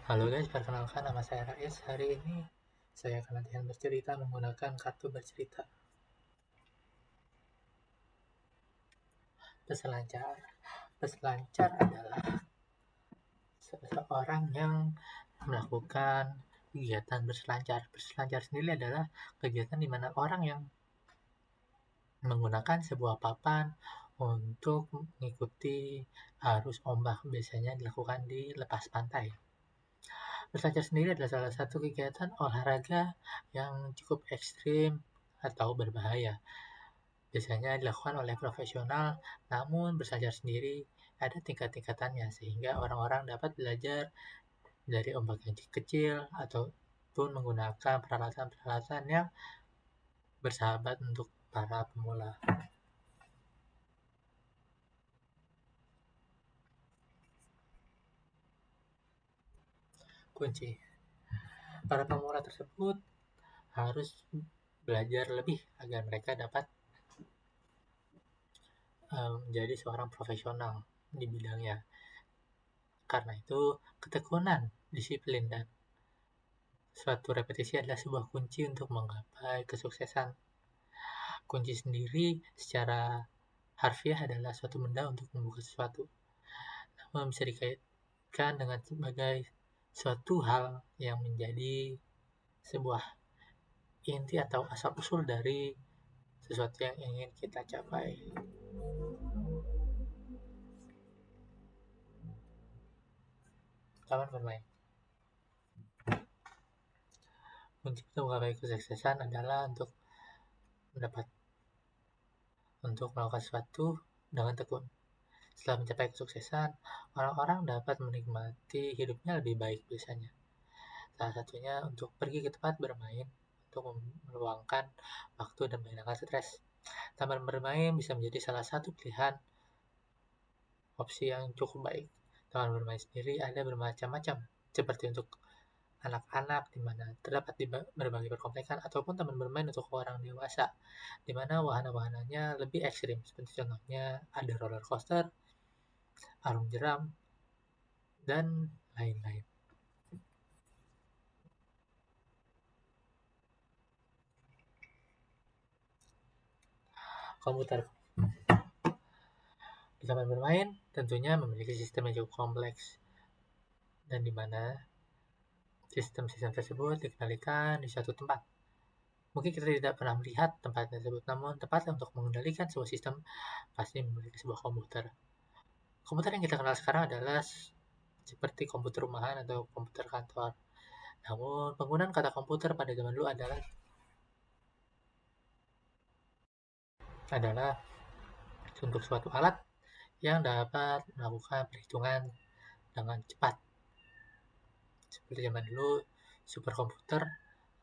Halo guys, perkenalkan nama saya Rais. Hari ini saya akan latihan bercerita menggunakan kartu bercerita. Peselancar. Peselancar adalah seseorang yang melakukan kegiatan berselancar. Berselancar sendiri adalah kegiatan di mana orang yang menggunakan sebuah papan untuk mengikuti arus ombak, biasanya dilakukan di lepas pantai. Berselancar sendiri adalah salah satu kegiatan olahraga yang cukup ekstrim atau berbahaya. Biasanya dilakukan oleh profesional, namun berselancar sendiri ada tingkat-tingkatannya sehingga orang-orang dapat belajar dari ombak yang kecil ataupun menggunakan peralatan-peralatan yang bersahabat untuk para pemula. Kunci. Para pemula tersebut harus belajar lebih agar mereka dapat menjadi seorang profesional di bidangnya. Karena itu, ketekunan, disiplin, dan suatu repetisi adalah sebuah kunci untuk menggapai kesuksesan. Kunci sendiri secara harfiah adalah suatu benda untuk membuka sesuatu, namun bisa dikaitkan dengan sebagai suatu hal yang menjadi sebuah inti atau asal-usul dari sesuatu yang ingin kita capai. Taman bermain. Kunci untuk menggapai kesuksesan adalah untuk melakukan sesuatu dengan tekun. Setelah mencapai kesuksesan, orang-orang dapat menikmati hidupnya lebih baik biasanya. Salah satunya untuk pergi ke tempat bermain untuk meluangkan waktu dan menghilangkan stres. Taman bermain bisa menjadi salah satu pilihan opsi yang cukup baik. Taman bermain sendiri ada bermacam-macam, seperti untuk anak-anak di mana terdapat di berbagai perkomplekan, ataupun taman bermain untuk orang dewasa di mana wahana-wahananya lebih ekstrim, seperti contohnya ada roller coaster, arung jeram, dan lain-lain. Komputer. Di taman bermain tentunya memiliki sistem yang cukup kompleks, dan di mana sistem-sistem tersebut dikendalikan di suatu tempat. Mungkin kita tidak pernah melihat tempat tersebut, namun tempat untuk mengendalikan sebuah sistem pasti memiliki sebuah komputer. Komputer yang kita kenal sekarang adalah seperti komputer rumahan atau komputer kantor. Namun, penggunaan kata komputer pada zaman dulu adalah untuk suatu alat yang dapat melakukan perhitungan dengan cepat. Seperti zaman dulu, superkomputer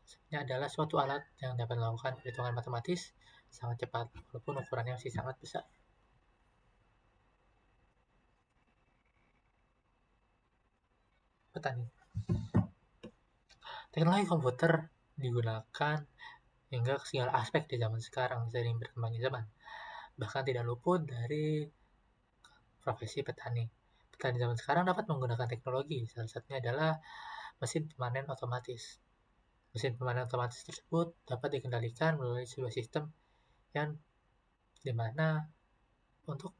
sebenarnya adalah suatu alat yang dapat melakukan perhitungan matematis sangat cepat, walaupun ukurannya masih sangat besar. Petani. Teknologi komputer digunakan hingga ke segala aspek di zaman sekarang seiring berkembangnya zaman. Bahkan tidak luput dari profesi petani. Petani zaman sekarang dapat menggunakan teknologi, salah satunya adalah mesin pemanen otomatis. Mesin pemanen otomatis tersebut dapat dikendalikan melalui sebuah sistem yang dimana untuk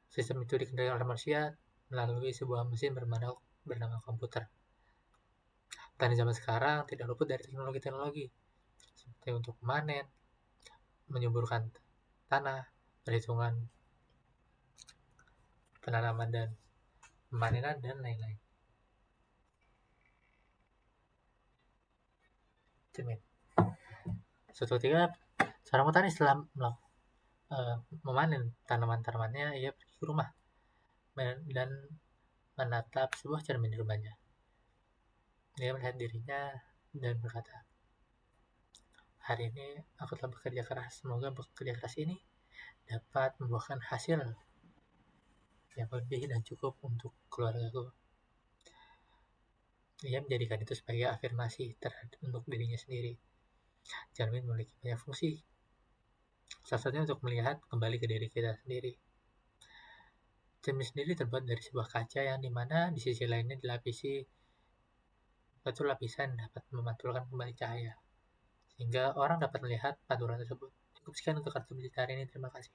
sistem itu dikendalikan oleh manusia melalui sebuah mesin bernama komputer. Petani zaman sekarang tidak luput dari teknologi-teknologi seperti untuk memanen, menyuburkan tanah, perhitungan penanaman dan pemanenan, dan lain-lain. Cermin. Suatu ketika, seorang petani setelah memanen tanaman-tanamannya, ia pergi ke rumah dan menatap sebuah cermin di rumahnya. Dia melihat dirinya dan berkata, hari ini aku telah bekerja keras, semoga bekerja keras ini dapat membuahkan hasil yang lebih dan cukup untuk keluargaku. Ia menjadikan itu sebagai afirmasi untuk dirinya sendiri. Cermin memiliki banyak fungsi, salah satunya untuk melihat kembali ke diri kita sendiri. Cermin sendiri terbuat dari sebuah kaca yang dimana di sisi lainnya dilapisi Batu lapisan dapat memantulkan kembali cahaya, sehingga orang dapat melihat pantulan tersebut. Cukup sekian untuk kartu berita hari ini. Terima kasih.